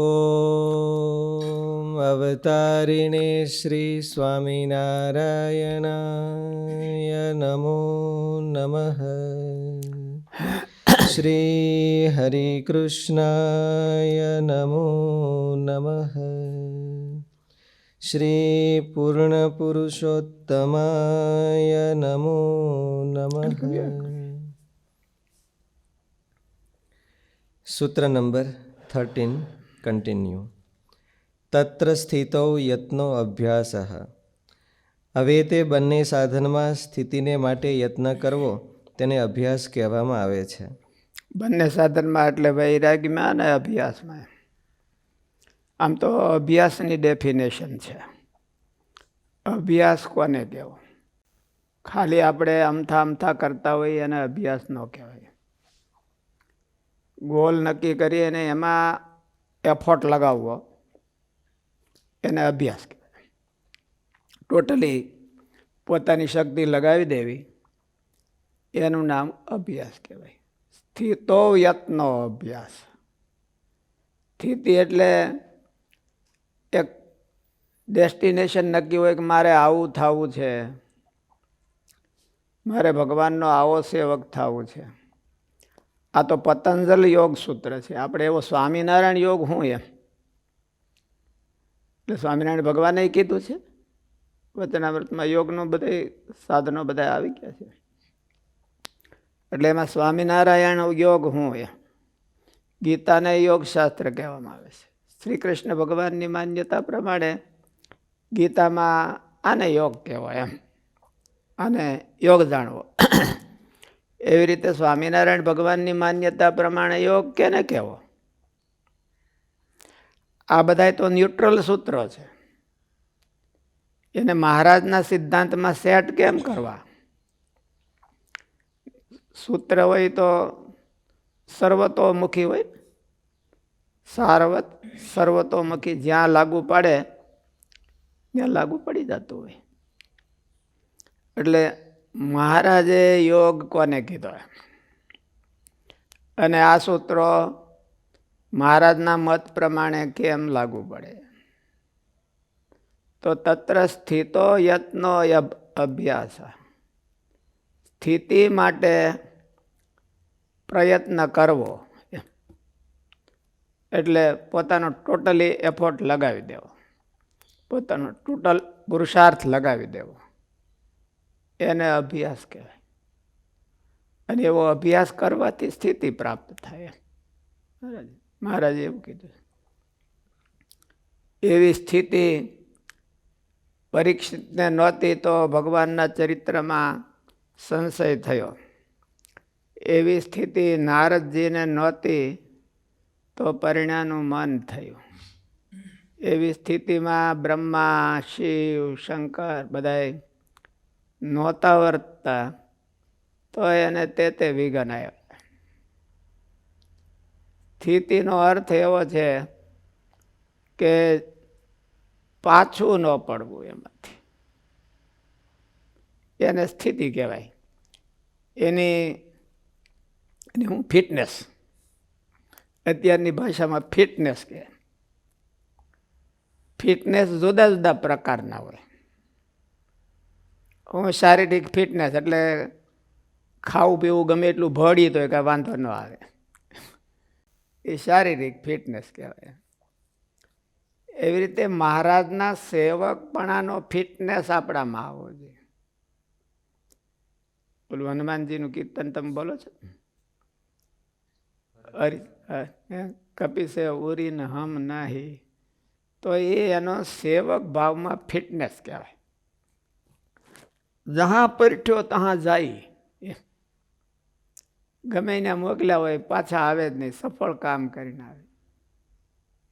ઓમ અવતારિણે શ્રી સ્વામિનારાયણાય નમો નમઃ. શ્રી હરિકૃષ્ણાય નમો નમઃ. શ્રી પૂર્ણપુરુષોત્તમાય નમો નમઃ. સૂત્ર નંબર 13 કન્ટિન્યુ. તત્ર સ્થિતૌ યત્નો અભ્યાસ. હવે તે બંને સાધનમાં સ્થિતિને માટે યત્ન કરવો તેને અભ્યાસ કહેવામાં આવે છે. બંને સાધનમાં એટલે વૈરાગ્યમાં અને અભ્યાસમાં. આમ તો અભ્યાસની ડેફિનેશન છે. અભ્યાસ કોને કહેવો? ખાલી આપણે અમથા અમથા કરતા હોઈએ અને અભ્યાસ ન કહેવાય. ગોલ નક્કી કરીએ અને એમાં એફર્ટ લગાવવો એને અભ્યાસ કહેવાય. ટોટલી પોતાની શક્તિ લગાવી દેવી એનું નામ અભ્યાસ કહેવાય. સ્થિતો યત્નો અભ્યાસ. સ્થિતિ એટલે એક ડેસ્ટિનેશન નક્કી હોય કે મારે આવું થવું છે, મારે ભગવાનનો આવો સેવક થવું છે. આ તો પતંજલ યોગ સૂત્ર છે. આપણે એવો સ્વામિનારાયણ યોગ હું એમ એટલે સ્વામિનારાયણ ભગવાને કીધું છે. વચનામૃતમાં યોગનું બધા સાધનો બધા આવી ગયા છે. એટલે એમાં સ્વામિનારાયણ યોગ હું એમ. ગીતાને યોગ શાસ્ત્ર કહેવામાં આવે છે. શ્રી કૃષ્ણ ભગવાનની માન્યતા પ્રમાણે ગીતામાં આને યોગ કહેવાય એમ, આને યોગ જાણવો. એવી રીતે સ્વામિનારાયણ ભગવાનની માન્યતા પ્રમાણે યોગ કેને કહેવો? આ બધા તો ન્યુટ્રલ સૂત્રો છે. એને મહારાજના સિદ્ધાંતમાં સેટ કેમ કરવા? સૂત્ર હોય તો સર્વતોમુખી હોય. સારવત સર્વતોમુખી, જ્યાં લાગુ પડે ત્યાં લાગુ પડી જતું હોય. એટલે મહારાજે યોગ કોને કીધો અને આ સૂત્રો મહારાજના મત પ્રમાણે કેમ લાગુ પડે? તો તત્ર સ્થિતો યત્નો અભ્યાસ. સ્થિતિ માટે પ્રયત્ન કરવો એટલે પોતાનો ટોટલી એફર્ટ લગાવી દેવો, પોતાનો ટોટલ પુરુષાર્થ લગાવી દેવો, એને અભ્યાસ કહેવાય. અને એવો અભ્યાસ કરવાથી સ્થિતિ પ્રાપ્ત થાય. મહારાજે એવું કીધું. એવી સ્થિતિ પરીક્ષિતને નહોતી તો ભગવાનના ચરિત્રમાં સંશય થયો. એવી સ્થિતિ નારદજીને નહોતી તો પરિણાનું મન થયું. એવી સ્થિતિમાં બ્રહ્મા, શિવ, શંકર બધાય નહોતા વર્તતા તો એને તે વિઘન આવ્યા. સ્થિતિનો અર્થ એવો છે કે પાછું ન પડવું એમાંથી, એને સ્થિતિ કહેવાય. એની હું ફિટનેસ, અત્યારની ભાષામાં ફિટનેસ કહે. ફિટનેસ જુદા જુદા પ્રકારના હોય. હું શારીરિક ફિટનેસ એટલે ખાવું પીવું ગમે એટલું ભળી તો કાંઈ વાંધો ન આવે, એ શારીરિક ફિટનેસ કહેવાય. એવી રીતે મહારાજના સેવકપણાનો ફિટનેસ આપણામાં આવવો જોઈએ. બોલું હનુમાનજીનું કીર્તન તમે બોલો છો, કપિસે ઉરીન હમ નાહી, તો એનો સેવક ભાવમાં ફિટનેસ કહેવાય. જહાં પરઠ્યો તહાં જાય. ગમે એને મોકલ્યા હોય પાછા આવે જ નહીં, સફળ કામ કરીને આવે.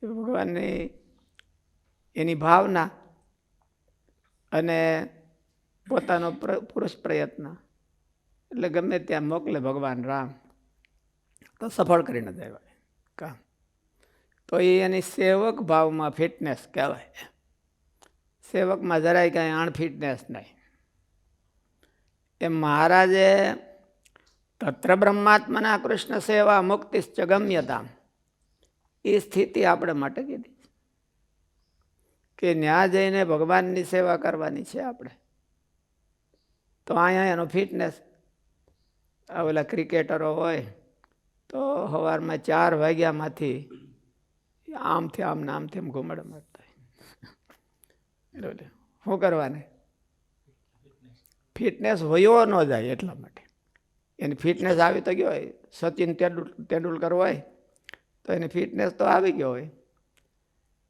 એ ભગવાનની એની ભાવના અને પોતાનો પુરુષ પ્રયત્ન એટલે ગમે ત્યાં મોકલે ભગવાન રામ તો સફળ કરીને જાય કામ. તો એની સેવક ભાવમાં ફિટનેસ કહેવાય. સેવકમાં જરાય કાંઈ અનફિટનેસ નહીં. એ મહારાજે તત્ર બ્રહ્માત્મના કૃષ્ણ સેવા મુક્તિશ્ચ ગમ્યતામ, એ સ્થિતિ આપણે માટે કીધી કે ન્યા જઈને ભગવાનની સેવા કરવાની છે આપણે. તો અહીંયા એનો ફિટનેસ, ઓલા ક્રિકેટરો હોય તો સવારમાં 4 વાગ્યામાંથી આમથી આમ ને આમથી આમ ઘુમડ મારતા હોય. શું કરવાને? ફિટનેસ વયો ન જાય એટલા માટે. એની ફિટનેસ આવી તો ગયો હોય. સચિન તેંડુલકર હોય તો એની ફિટનેસ તો આવી ગયો હોય,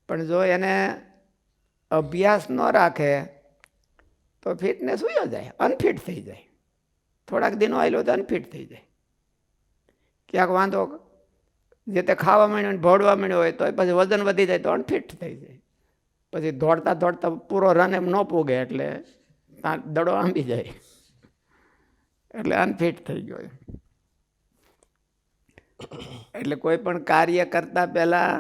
પણ જો એને અભ્યાસ ન રાખે તો ફિટનેસ વયો જાય, અનફિટ થઈ જાય. થોડાક દિનો આવેલો તો અનફિટ થઈ જાય. ક્યાંક વાંધો જે તે ખાવા માંડ્યો ને ભોળવા માંડ્યો હોય તો પછી વજન વધી જાય તો અનફિટ થઈ જાય. પછી દોડતા દોડતા પૂરો રન એમ ન પૂગે એટલે દડો આંબી જાય, એટલે અનફિટ થઈ ગયો. એટલે કોઈ પણ કાર્ય કરતા પહેલા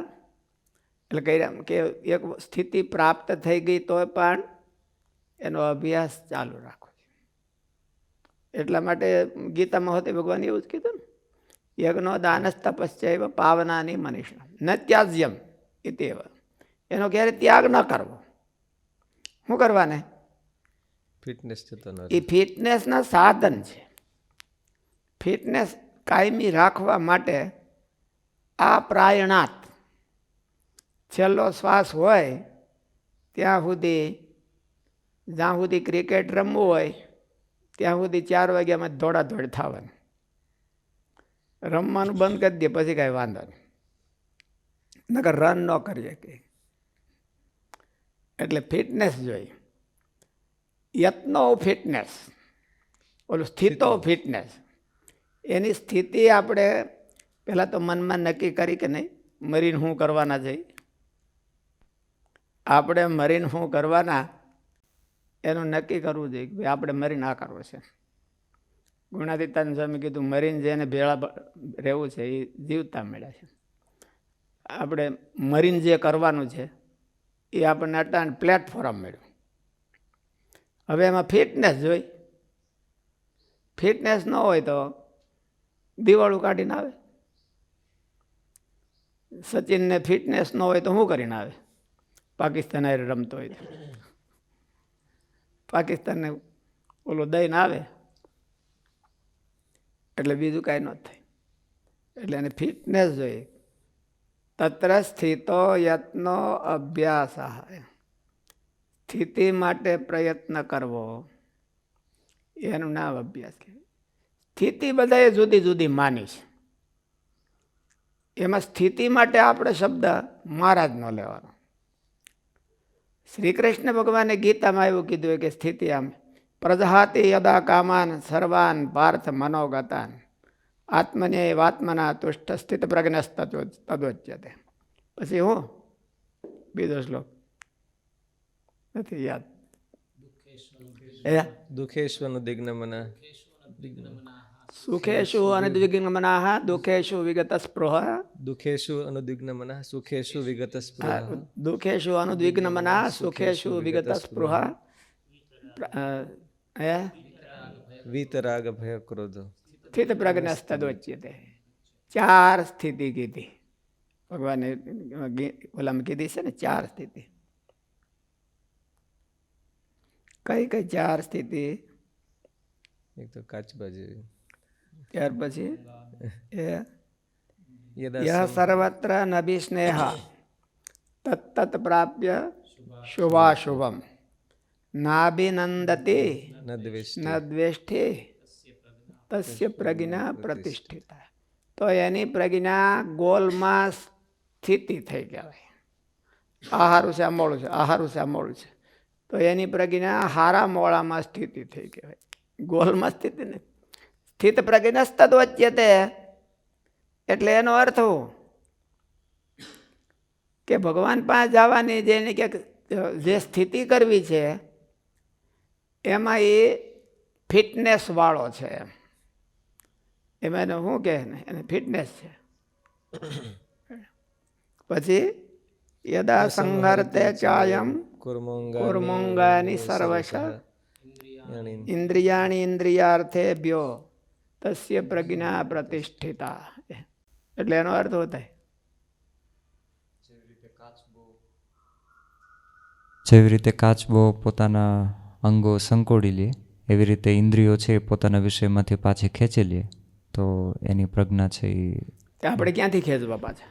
એટલે કહ્યા કે એક સ્થિતિ પ્રાપ્ત થઈ ગઈ તો પણ એનો અભ્યાસ ચાલુ રાખવો. એટલા માટે ગીતામાં હોતે ભગવાન એવું જ કીધું ને, યજ્ઞો દાનસ તપસ્ચૈવ પાવનાની મનીષા ન ત્યાજ્યમ ઇત્યેવ. એનો ક્યારે ત્યાગ ન કરવો. શું કરવાને? ફિટનેસ જતો ન એ ફિટનેસના સાધન છે. ફિટનેસ કાયમી રાખવા માટે આ પ્રાયણાત છેલ્લો શ્વાસ હોય ત્યાં સુધી, જ્યાં સુધી ક્રિકેટ રમવું હોય ત્યાં સુધી 4 વાગ્યામાં દોડાદોડ થવાની. રમવાનું બંધ કરી દે પછી કાંઈ વાંધો નહીં, નકર રન ન કરી શકે. એટલે ફિટનેસ જોઈએ. યત્નો ફિટનેસ, ઓલું સ્થિતો ફિટનેસ. એની સ્થિતિ આપણે પહેલાં તો મનમાં નક્કી કરી કે નહીં મરીને શું કરવાના છે. આપણે મરીને શું કરવાના એનું નક્કી કરવું જોઈએ કે આપણે મરીને આ કરવો છે. ગુણાતીતાન સ્વામી કીધું મરીને જેને ભેળા રહેવું છે એ જીવતા મળ્યા છે. આપણે મરીને જે કરવાનું છે એ આપણને અટાણ પ્લેટફોર્મ મળ્યું. હવે એમાં ફિટનેસ જોઈ. ફિટનેસ ન હોય તો દિવાળું કાઢીને આવે. સચિનને ફિટનેસ ન હોય તો શું કરીને આવે? પાકિસ્તાન હારે રમતો હોય તો પાકિસ્તાનને ઓલો દઈને આવે એટલે બીજું કાંઈ ન થાય. એટલે એને ફિટનેસ જોઈએ. તત્ર સ્થિતો યત્નો અભ્યાસ. સ્થિતિ માટે પ્રયત્ન કરવો એનું નામ અભ્યાસ કહેવાય. સ્થિતિ બધાએ જુદી જુદી માની છે. એમાં સ્થિતિ માટે આપણે શબ્દ મહારાજ ન લેવાનો. શ્રી કૃષ્ણ ભગવાને ગીતામાં એવું કીધું કે સ્થિતિ આમ પ્રજહાતિ યદા કામાન સર્વાન પાર્થ મનોગતાન આત્મન્યવાત્મના તુષ્ટ સ્થિત પ્રજ્ઞસ્ત તદોચ્યતે. પછી હું બીજો શ્લોક નથી યાદ. દુઃખેશ્વનુદ્વિગ્ન મનઃ સુખેશુ અનુદ્વિગ્ન મનાઃ દુઃખેશુ વિગત સ્પૃહ. દુઃખેશુ અનુદ્વિગ્ન મનઃ સુખેશુ વિગત સ્પૃહ. દુઃખેશુ અનુદ્વિગ્ન મનઃ સુખેશુ વિગત સ્પૃહ. વીતરાગ ભય ક્રોધ સ્થિત પ્રજ્ઞસ્તદોચ્યતે. 4 સ્થિતિ કીધી ભગવાને ઓલામાં કીધી છે ને 4 સ્થિતિ. કઈ કઈ 4 સ્થિતિ? એક તો કાચબા જેવી. ત્યાર પછી યહ સર્વત્ર નભિસ્નેહ તત્તત પ્રાપ્ય શુભાશુભમ નાભિનંદતે ન દ્વેષ્ટે તસ્ય પ્રજ્ઞા પ્રતિષ્ઠિતા. તો એની પ્રજ્ઞા ગોલમાં સ્થિતિ થઈ કહેવાય. આહારું છે આ મોડું છે, આહારું છે આ મોડું છે, તો એની પ્રજ્ઞા હારા મોળામાં સ્થિતિ થઈ કહેવાય. ગોલમાં સ્થિતિ નહીં. સ્થિત પ્રજ્ઞસ્તદોચ્યતે એટલે એનો અર્થ કે ભગવાન પાસે જવાની જેની કે જે સ્થિતિ કરવી છે એમાં એ ફિટનેસ વાળો છે. એમાં એને શું કહે ને એને ફિટનેસ છે. પછી યદા સંહર્તે ચાયમ કુર્મોંગાની સર્વશ ઇન્દ્રિયાણી ઇન્દ્રિયાર્થેભ્યો તસ્ય પ્રજ્ઞા પ્રતિષ્ઠિતા. એટલે એનો અર્થ શું થાય? જેવી રીતે કાચબો પોતાના અંગો સંકોડી લે એવી રીતે ઇન્દ્રિયો છે એ પોતાના વિષયમાંથી પાછી ખેંચી લે તો એની પ્રજ્ઞા છે એ તે આપણે ક્યાંથી ખેંચવા પાછા?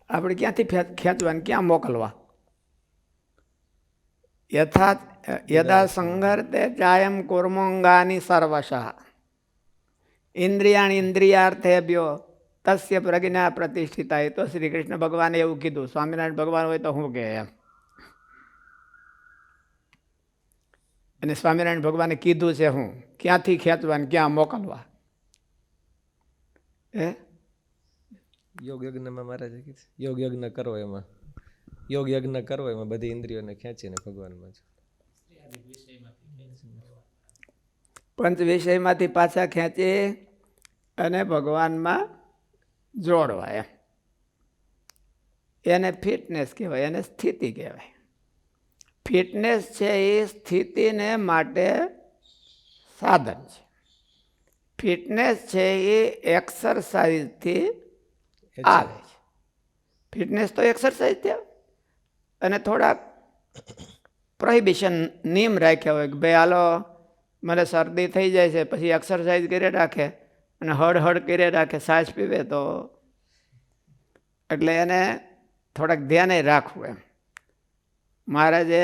આપણે ક્યાંથી ખેંચવા ને ક્યાં મોકલવા? યથા સંઘર્તે ચાયમ કુર્મોંગાની સર્વશઃ ઇન્દ્રિયાણી ઇન્દ્રિયાર્થેભ્યો તસ્ય પ્રજ્ઞા પ્રતિષ્ઠિતા. એ તો શ્રી કૃષ્ણ ભગવાને એવું કીધું. સ્વામિનારાયણ ભગવાન હોય તો શું કહે એમ? અને સ્વામિનારાયણ ભગવાને કીધું છે હું ક્યાંથી ખેંચવા ને ક્યાં મોકલવા? યોગ યજ્ઞમાં મહારાજે કીધું યોગ યજ્ઞ કરવો એમાં બધી ઇન્દ્રિયોને ખેંચીને ભગવાનમાં જ. પંચ વિષયમાંથી પાછા ખેંચી અને ભગવાનમાં જોડવા એમ. એને ફિટનેસ કહેવાય, એને સ્થિતિ કહેવાય. ફિટનેસ છે એ સ્થિતિને માટે સાધન છે. ફિટનેસ છે એ એક્સરસાઇઝથી આવે છે. ફિટનેસ તો એક્સરસાઇઝથી આવે. અને થોડાક પ્રોહિબિશન નિયમ રાખ્યા હોય કે ભાઈ હાલો મને શરદી થઈ જાય છે, પછી એક્સરસાઇઝ કરી રાખે અને હળ કરી રાખે, સાસ પીવે તો એટલે એને થોડાક ધ્યાને રાખવું એમ. મહારાજે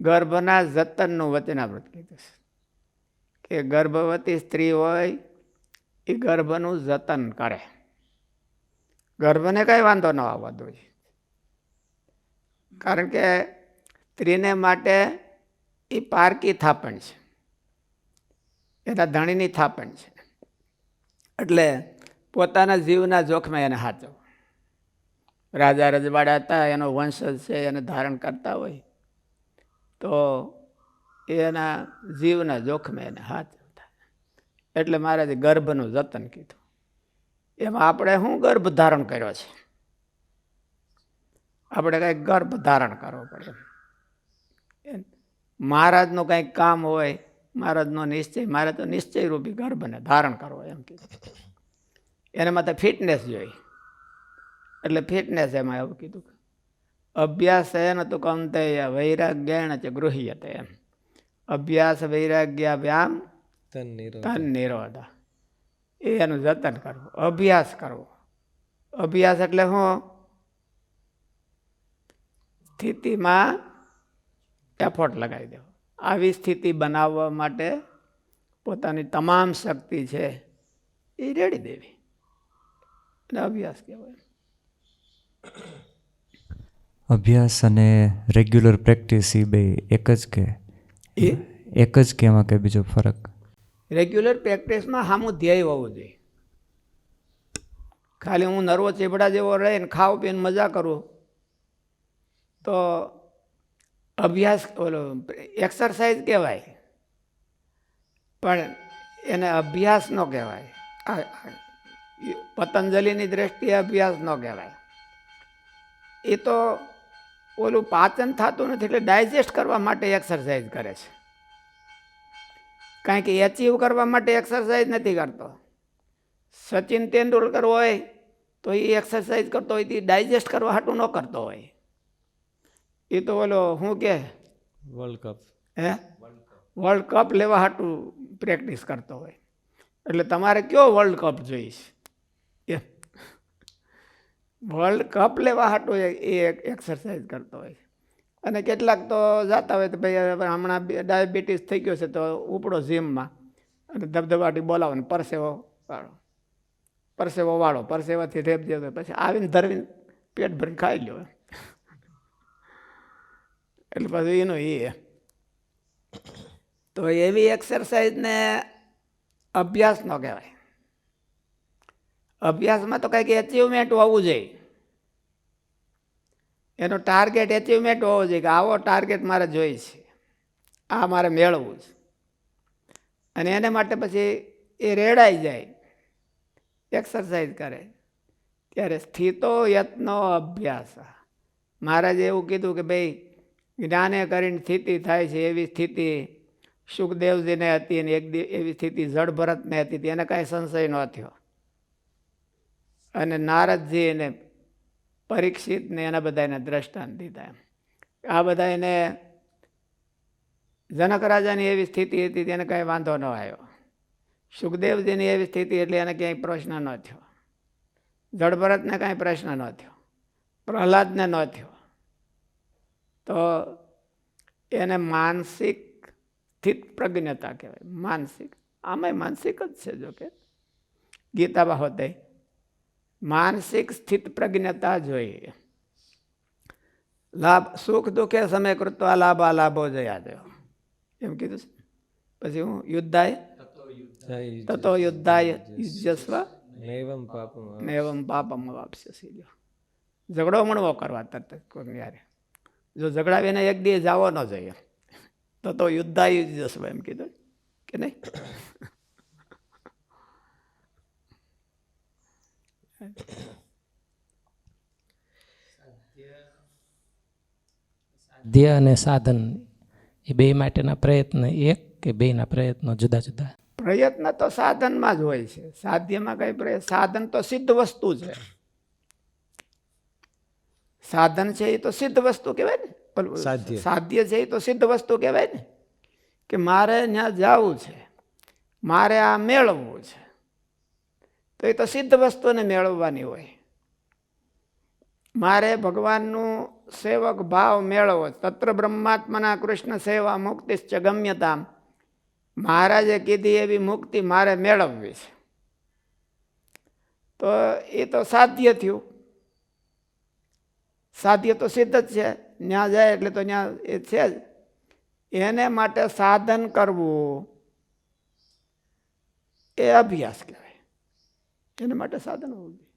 ગર્ભના જતનનું વચનામૃત કીધું છે કે ગર્ભવતી સ્ત્રી હોય એ ગર્ભનું જતન કરે. ગર્ભને કઈ વાંધો ન આવવા જોઈએ, કારણ કે સ્ત્રીને માટે એ પારકી થાપણ છે, એના ધણીની થાપણ છે. એટલે પોતાના જીવના જોખમે એને સાચવવું. રાજા રજવાડા હતા, એનો વંશજ છે, એને ધારણ કરતા હોય તો એના જીવના જોખમે એને સાચવતા. એટલે મહારાજે ગર્ભનું જતન કીધું. એમાં આપણે શું ગર્ભ ધારણ કર્યો છે? આપણે કંઈક ગર્ભ ધારણ કરવો પડે. મહારાજનું કંઈક કામ હોય, મહારાજનો નિશ્ચય, મારે તો નિશ્ચય રૂપી ગર્ભને ધારણ કરવો એમ કીધું. એના માટે ફિટનેસ જોઈએ. એટલે ફિટનેસ એમાં એવું કીધું અભ્યાસ એન તો કૌંતેય વૈરાગ્યેણ ચ ગૃહ્યતે એમ. અભ્યાસ વૈરાગ્ય વ્યામ તન નિરોધ. એનું જતન કરવું, અભ્યાસ કરવો. અભ્યાસ એટલે શું? સ્થિતિમાં એફર્ટ લગાવી દેવો. આવી સ્થિતિ બનાવવા માટે પોતાની તમામ શક્તિ છે એ રેડી દેવી, અને અભ્યાસ કહેવાય. અભ્યાસ અને રેગ્યુલર પ્રેક્ટિસ એ બે એક જ કે એમાં કે બીજો ફરક? રેગ્યુલર પ્રેક્ટિસમાં સામું ધ્યેય હોવું જોઈએ. ખાલી હું નરવો ચીબડા જેવો રહીને ખાવ પીને મજા કરું તો અભ્યાસ ઓલો એક્સરસાઇઝ કહેવાય, પણ એને અભ્યાસ ન કહેવાય. પતંજલિની દ્રષ્ટિએ અભ્યાસ ન કહેવાય. એ તો ઓલું પાચન થતું નથી એટલે ડાયજેસ્ટ કરવા માટે એક્સરસાઇઝ કરે છે. કારણ કે એચીવ કરવા માટે એક્સરસાઇઝ નથી કરતો. સચિન તેંડુલકર હોય તો એ એક્સરસાઇઝ કરતો હોય, એ ડાયજેસ્ટ કરવા હાટું ન કરતો હોય. એ તો ઓલો શું કે વર્લ્ડ કપ લેવા હાટું પ્રેક્ટિસ કરતો હોય. એટલે તમારે કયો વર્લ્ડ કપ જોઈશ? વર્લ્ડ કપ લેવા હાટું એ એક્સરસાઇઝ કરતો હોય. અને કેટલાક તો જતા હોય તો ભાઈ હમણાં ડાયાબિટીસ થઈ ગયો છે તો ઉપડો જીમમાં અને ધબધબાટી બોલાવો ને પરસેવો વાળો પરસેવાથી રેપ જેવો પછી આવીને ધરવીને પેટ ભરીને ખાઈ લ્યો. એટલે પછી એનું એ તો એવી એક્સરસાઇઝને અભ્યાસ ન કહેવાય. અભ્યાસમાં તો કંઈક એચિવમેન્ટ હોવું જોઈએ. એનો ટાર્ગેટ એચિવમેન્ટ હોવો જોઈએ કે આવો ટાર્ગેટ મારે જોઈએ છે, આ મારે મેળવવું છે. અને એને માટે પછી એ રેડાઈ જાય, એક્સરસાઇઝ કરે. ત્યારે સ્થિતો યત્નો અભ્યાસ. મહારાજે એવું કીધું કે ભાઈ જ્ઞાને કરીને સ્થિતિ થાય છે. એવી સ્થિતિ સુખદેવજીને હતી અને એવી સ્થિતિ જડ ભરતને હતી, એને કાંઈ સંશય ન થયો. અને નારદજી એને પરીક્ષિતને એના બધાને દ્રષ્ટાંત દીધા એમ. આ બધાને જનક રાજાની એવી સ્થિતિ હતી તેને કાંઈ વાંધો ન આવ્યો. સુખદેવજીની એવી સ્થિતિ એટલે એને ક્યાંય પ્રશ્ન ન થયો. જડભરતને કાંઈ પ્રશ્ન ન થયો. પ્રહલાદને ન થયો. તો એને માનસિક સ્થિત પ્રજ્ઞતા કહેવાય. માનસિક, આમાંય માનસિક જ છે. જો કે ગીતામાં હોતે માનસિક સ્થિત પ્રજ્ઞતા જોઈએ. લાભ સુખ દુઃખે સમય કૃત્વા લાભા લાભો જયા દેવ એમ કીધું છે. પછી હું યુદ્ધાય તતો યુદ્ધાય યુજસ્વ નૈવમ પાપમ એવમ પાપમ વાપસ્યસી. ઝઘડો મણવો કરવા તરત કોઈ યારે. જો ઝઘડાવીને એક દિવસ જવો ન જોઈએ તો યુદ્ધાય યુજસ્વ એમ કીધું કે નહીં. ધ્યેય અને સાધન એ બે માટેના પ્રયત્ન એક કે બેના પ્રયત્નો જુદા જુદા? પ્રયત્ન તો સાધનમાં જ હોય છે. સાધ્યમાં કઈ પ્રયત્ન? સાધન તો સિદ્ધ વસ્તુ છે. સાધન છે એ તો સિદ્ધ વસ્તુ કહેવાય ને. સાધ્ય છે એ તો સિદ્ધ વસ્તુ કહેવાય ને. કે મારે ત્યાં જવું છે, મારે આ મેળવવું છે, તો એ તો સિદ્ધ વસ્તુને મેળવવાની હોય. મારે ભગવાનનું સેવક ભાવ મેળવો, તત્ર બ્રહ્માત્મના કૃષ્ણ સેવા મુક્તિશ્ચ ગમ્યતામ. મહારાજે કીધી એવી મુક્તિ મારે મેળવવી છે. તો એ તો સાધ્ય થયું. સાધ્ય તો સિદ્ધ જ છે. ત્યાં જાય એટલે તો ત્યાં એ છે જ. એને માટે સાધન કરવું એ અભ્યાસ કહેવાય. એને માટે સાધન હોવું જોઈએ.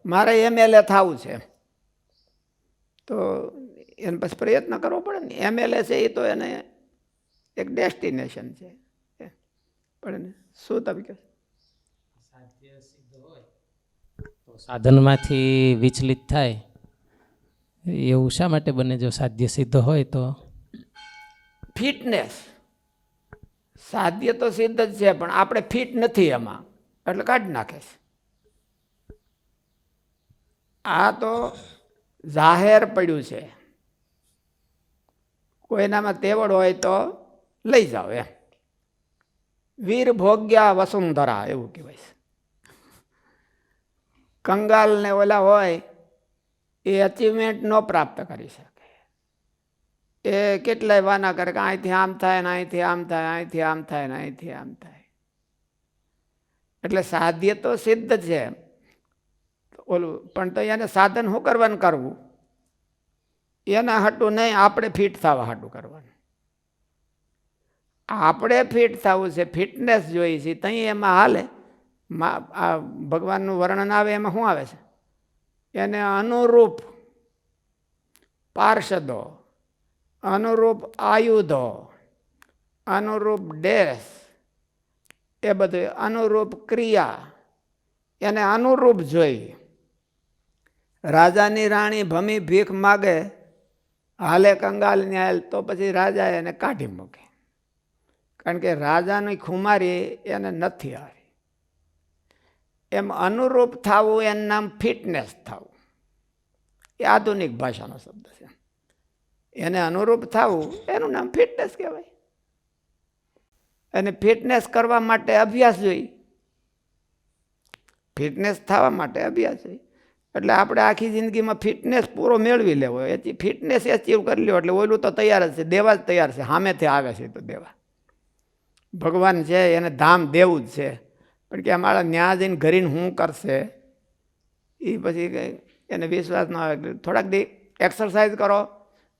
મારે MLA થવું છે તો એને પછી પ્રયત્ન કરવો પડે ને. MLA છે એ તો એને એક ડેસ્ટિનેશન છે પડે ને. શું તમે કહો? સાધનમાંથી વિચલિત થાય એવું શા માટે બને? જો સાધ્ય સિદ્ધ હોય તો ફિટનેસ. સાધ્ય તો સિદ્ધ જ છે પણ આપણે ફિટ નથી એમાં એટલે કાઢી નાખે છે. આ તો જાહેર પડ્યું છે. કોઈનામાં તેવડ હોય તો લઈ જાઓ એમ. વીર ભોગ્યા વસુંધરા એવું કહેવાય છે. કંગાલ ને ઓલા હોય એ અચીવમેન્ટ ન પ્રાપ્ત કરી શકે. એ કેટલાય વાના કરે કે અહીંથી આમ થાય ને અહીંથી આમ થાય, અહીંથી આમ થાય ને અહીંથી આમ થાય. એટલે સાધ્ય તો સિદ્ધ છે ઓલું, પણ તો એને સાધન શું કરવાનું કરવું? એના હાટું નહીં, આપણે ફિટ થવા હાટું કરવાનું. આપણે ફિટ થવું છે, ફિટનેસ જોઈએ છે. તઈ એમાં હાલે. આ ભગવાનનું વર્ણન આવે એમાં શું આવે છે? એને અનુરૂપ પાર્ષદો, અનુરૂપ આયુધો, અનુરૂપ ડેસ, એ બધું અનુરૂપ ક્રિયા એને અનુરૂપ જોઈ. રાજાની રાણી ભમી ભીખ માગે, હાલે કંગાલ ન્યાય, તો પછી રાજા એને કાઢી મૂકે. કારણ કે રાજાની ખુમારી એને નથી આવી. એમ અનુરૂપ થવું એનું નામ ફિટનેસ થવું. એ આધુનિક ભાષાનો શબ્દ છે. એને અનુરૂપ થવું એનું નામ ફિટનેસ કહેવાય. અને ફિટનેસ કરવા માટે અભ્યાસ જોઈએ. ફિટનેસ થવા માટે અભ્યાસ જોઈએ. એટલે આપણે આખી જિંદગીમાં ફિટનેસ પૂરો મેળવી લેવો. ફિટનેસ અચીવ કરી લ્યો એટલે ઓલું તો તૈયાર જ છે, દેવા જ તૈયાર છે. સામેથી આવે છે તો દેવા. ભગવાન છે એને ધામ દેવું જ છે. પણ કે અમારા ન્યા જઈને ઘરીને શું કરશે એ પછી એને વિશ્વાસ ન આવે. થોડાક દી એક્સરસાઇઝ કરો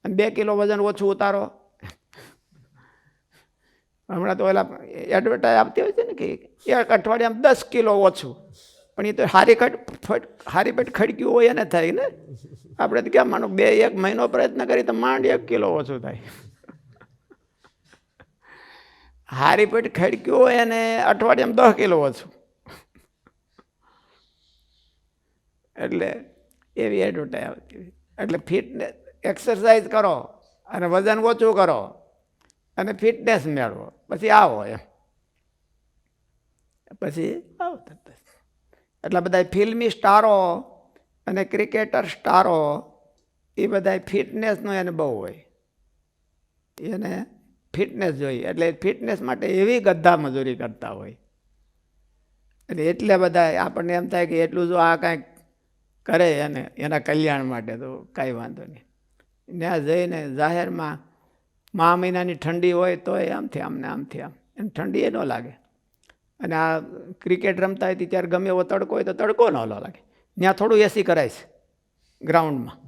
અને 2 કિલો વજન ઓછું ઉતારો. હમણાં તો ઓલા એડવર્ટાઈઝ આપતી હોય છે ને કે 1 અઠવાડિયામાં 10 કિલો ઓછું. પણ એ તો હારી પેટ ખડક્યું હોય એને થાય ને. આપણે તો ક્યાં માનો 1 મહિનો પ્રયત્ન કરી તો માંડ 1 કિલો ઓછું થાય. હારી પેટ ખડક્યું હોય એને અઠવાડિયામાં 10 કિલો ઓછું. એટલે એવી એડવર્ટાઈઝ આવતી હોય. એટલે ફિટનેસ એક્સરસાઇઝ કરો અને વજન ઓછું કરો અને ફિટનેસ મેળવો, પછી આવો એમ. પછી આવો. એટલા બધા ફિલ્મી સ્ટારો અને ક્રિકેટર સ્ટારો એ બધા ફિટનેસનો એને બહુ હોય, એને ફિટનેસ જોઈએ, એટલે ફિટનેસ માટે એવી ગધા મજૂરી કરતા હોય. એટલે બધા આપણને એમ થાય કે એટલું જો આ કાંઈક કરે એને એના કલ્યાણ માટે તો કાંઈ વાંધો નહીં. ત્યાં જઈને જાહેરમાં મહિનાની ઠંડી હોય તો આમથી આમ ને આમથી આમ એને ઠંડી એ ન લાગે. અને આ ક્રિકેટ રમતા હોય ત્યારે ગમે એવો તડકો હોય તો તડકો ન લાગે. ત્યાં થોડું એસી કરાય છે ગ્રાઉન્ડમાં,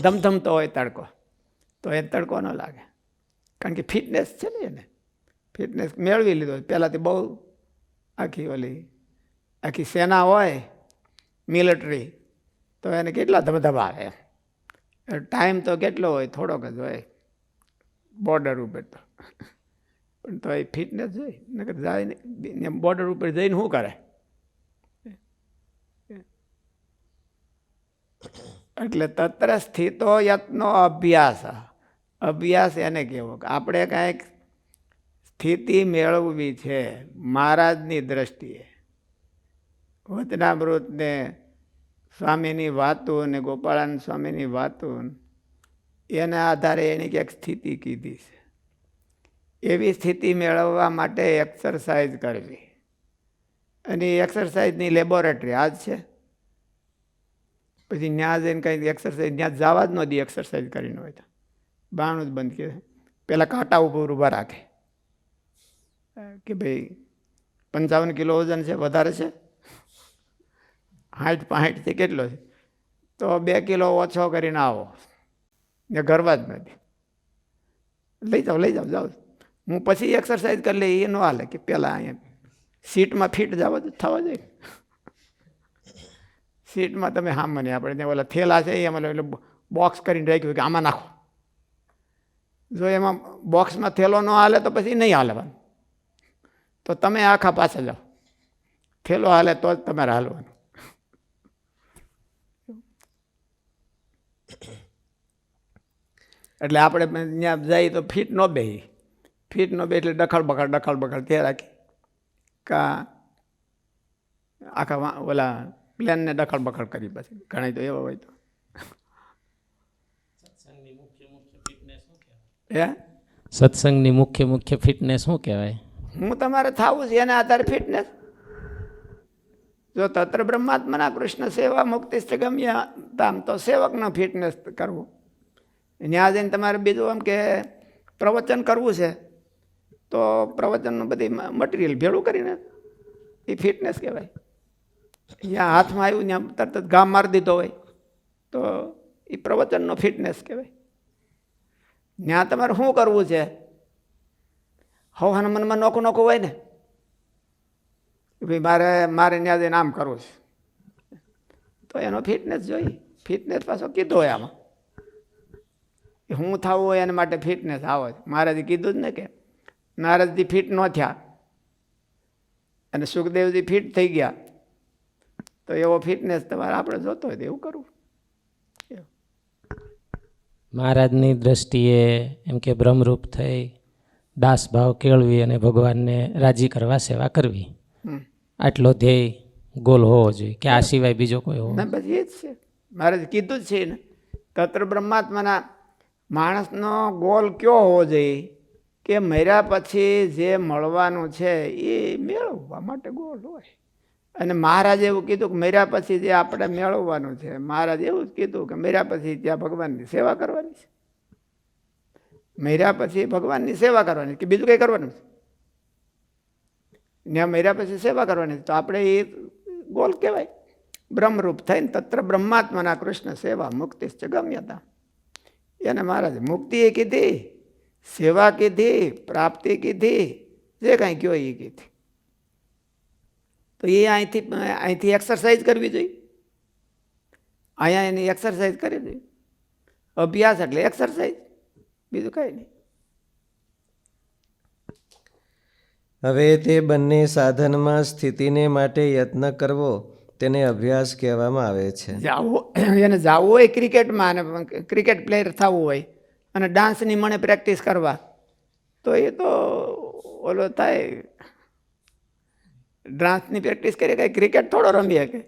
ધમધમતો હોય તડકો તો એ તડકો ન લાગે, કારણ કે ફિટનેસ છે ને, એને ફિટનેસ મેળવી લીધો. પહેલાંથી બહુ આખી સેના હોય મિલિટરી તો એને કેટલા ધબધબાવે. ટાઈમ તો કેટલો હોય, થોડોક જ હોય બોર્ડર ઉપર તો, પણ તો એ ફિટનેસ જોઈ નકર જાય ને બોર્ડર ઉપર જઈને શું કરે. એટલે તત્ર સ્થિતો યત્નો અભ્યાસ. અભ્યાસ એને કહેવો કે આપણે કાંઈક સ્થિતિ મેળવવી છે મહારાજની દ્રષ્ટિએ. વચનામૃતને સ્વામીની વાતો અને ગોપાળાનંદ સ્વામીની વાતો એના આધારે એની ક્યાંક સ્થિતિ કીધી છે. એવી સ્થિતિ મેળવવા માટે એક્સરસાઇઝ કરવી, અને એક્સરસાઇઝની લેબોરેટરી આ જ છે. પછી ત્યાં જઈને કંઈ એક્સરસાઇઝ ત્યાં જવા જ ન દે. એક્સરસાઇઝ કરીને હોય તો બાણું જ બંધ કરે. પહેલાં કાંટા ઉપર ઊભા રાખે કે ભાઈ 55 કિલો વજન છે, વધારે છે, 60-65 થી કેટલો છે, તો 2 કિલો ઓછો કરીને આવો. ને ગરવા જ નથી, લઈ જાઓ. હું પછી એક્સરસાઇઝ કરી લઈ, એ ન હાલે કે પહેલાં અહીંયા સીટમાં ફિટ થવા જોઈએ. સીટમાં તમે સામાન્ય આપણે ત્યાં ઓલા થેલા છે એમાં એટલે બોક્સ કરીને રાખ્યું કે આમાં નાખો. જો એમાં બોક્સમાં થેલો ન હાલે તો પછી નહીં હાલવાનું, તો તમે આખા પાછા જાઓ. થેલો હાલે તો જ તમારે હાલવાનું. એટલે આપણે ત્યાં જઈએ તો ફિટ ન બેસી, એટલે ડખળ બખડ તે રાખી કા આખા ઓલા પ્લેનને ડખળ બખડ કરી. પછી ઘણા તો એવા હોય તો સત્સંગની મુખ્ય ફિટનેસ શું કહેવાય? હું તમારે થવું છે એના આધારે ફિટનેસ. જો તત્ર બ્રહ્માત્મના કૃષ્ણ સેવા મુક્તિ ગમ્ય તામ તો સેવકનો ફિટનેસ કરવું. ત્યાં જઈને તમારે બીજું એમ કે પ્રવચન કરવું છે તો પ્રવચનનું બધી મટીરિયલ ભેળું કરીને એ ફિટનેસ કહેવાય. ત્યાં હાથમાં આવ્યું ત્યાં તરત જ ગામ મારી દીધો હોય તો એ પ્રવચનનો ફિટનેસ કહેવાય. ત્યાં તમારે શું કરવું છે, હવાના મનમાં નોખું હોય ને, ભાઈ મારે ત્યાં જઈને આમ કરવું છે, તો એનો ફિટનેસ જોઈએ. ફિટનેસ પાછો કીધો હોય આમાં, હું થવું હોય એના માટે ફિટનેસ આવે. મહારાજે કીધું જ ને કે નારદજી ફિટ ન થયા અને સુખદેવજી ફિટ થઈ ગયા, તો એવો ફિટનેસ તમારે આપણે જોતો હોય તો એવું કરવું. મહારાજની દ્રષ્ટિએ એમ કે બ્રહ્મરૂપ થઈ દાસ ભાવ કેળવી અને ભગવાનને રાજી કરવા સેવા કરવી, આટલો ધ્યેય ગોલ હોવો જોઈએ કે આ સિવાય બીજો કોઈ હોવો? બસ એ જ છે. મહારાજ કીધું જ છે ને, તત્ર બ્રહ્માત્માના માણસનો ગોલ કયો હોવો જોઈએ કે મર્યા પછી જે મળવાનું છે એ મેળવવા માટે ગોલ હોય. અને મહારાજે એવું કીધું કે મર્યા પછી જે આપણે મેળવવાનું છે, મહારાજ એવું જ કીધું કે મર્યા પછી ત્યાં ભગવાનની સેવા કરવાની છે. મર્યા પછી ભગવાનની સેવા કરવાની કે બીજું કંઈ કરવાનું છે? ત્યાં મર્યા પછી સેવા કરવાની, તો આપણે એ ગોલ કહેવાય. બ્રહ્મરૂપ થઈને તત્ર બ્રહ્માત્માના કૃષ્ણ સેવા મુક્તિશ્ચ ગમ્યતા. એને મહારાજે મુક્તિ એ કીધી, સેવા કીધી, પ્રાપ્તિ કીધી, જે કાંઈ કયો એ કીધી. તો એ અહીંથી એક્સરસાઇઝ કરવી જોઈએ. અહીંયા એની એક્સરસાઇઝ કરવી જોઈએ. અભ્યાસ એટલે એક્સરસાઇઝ, બીજું કંઈ નહીં. હવે તે બંને સાધનમાં સ્થિતિને માટે યત્ન કરવો તેને અભ્યાસ કહેવામાં આવે છે. એને જવું હોય ક્રિકેટમાં અને ક્રિકેટ પ્લેયર થવું હોય અને ડાન્સની મને પ્રેક્ટિસ કરવા, તો એ તો ઓલો થાય ડાન્સની પ્રેક્ટિસ કરીએ કે ક્રિકેટ થોડો રમીએ કે,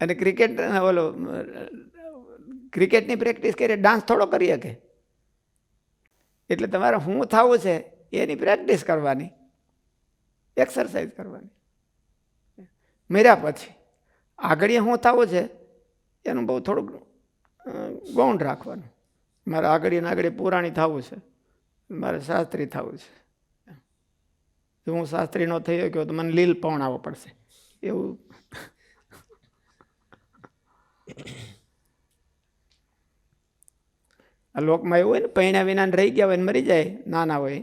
અને ક્રિકેટની પ્રેક્ટિસ કરીએ, ડાન્સ થોડો કરીએ કે. એટલે તમારે શું થવું છે એની પ્રેક્ટિસ કરવાની, એક્સરસાઇઝ કરવાની. મર્યા પછી આગળ શું થવું છે એનું બહુ થોડુંક ગૌણ રાખવાનું. મારે આગળ પુરાણી થવું છે, મારે શાસ્ત્રી થવું છે. જો હું શાસ્ત્રી ન થઈ શક્યો તો મને લીલ પવણાવવો પડશે એવું. આ લોકમાં એવું હોય ને, પૈણા વિના રહી ગયા હોય ને મરી જાય નાના હોય,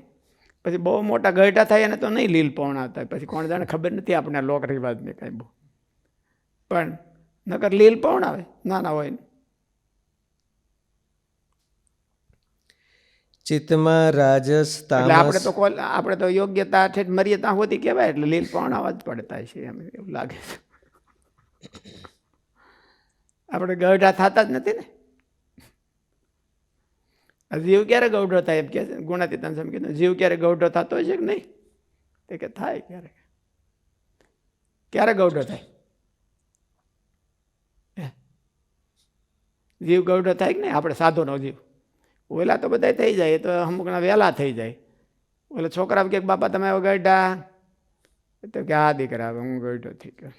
પછી બહુ મોટા ગઢા થાય ને તો નહીં લીલ પવણાવતા. પછી કોણ જાણે, ખબર નથી આપણે લોક રિવાજને કાંઈ બહુ, પણ નકર લીલ પવણાવે નાના હોય ને. ચિત્તમાં રાજસ એટલે આપણે તામસ. તો આપણે તો યોગ્યતા છે મરીએ ત્યાં હોતી કહેવાય, એટલે લીલ પવણાવવા જ પડતા છે એમ એવું લાગે છે. આપણે ગઢા થતા જ નથી ને. જીવ ક્યારે ગૌઢો થાય એમ કે છે ગુણાતીતાન સ્વામી કીધું, જીવ ક્યારે ગૌઢો થતો હોય છે કે નહીં? તે કે થાય ક્યારેક. ક્યારે ગૌઢો થાય? જીવ ગૌઢો થાય કે નહીં? આપણે સાધુનો જીવ ઓલા તો બધા થઈ જાય, તો અમુકના વહેલા થઈ જાય. ઓલા છોકરા કે બાપા તમે ગઢા, તો કે હા દીકરા હવે હું ગઢો થઈ ગયો.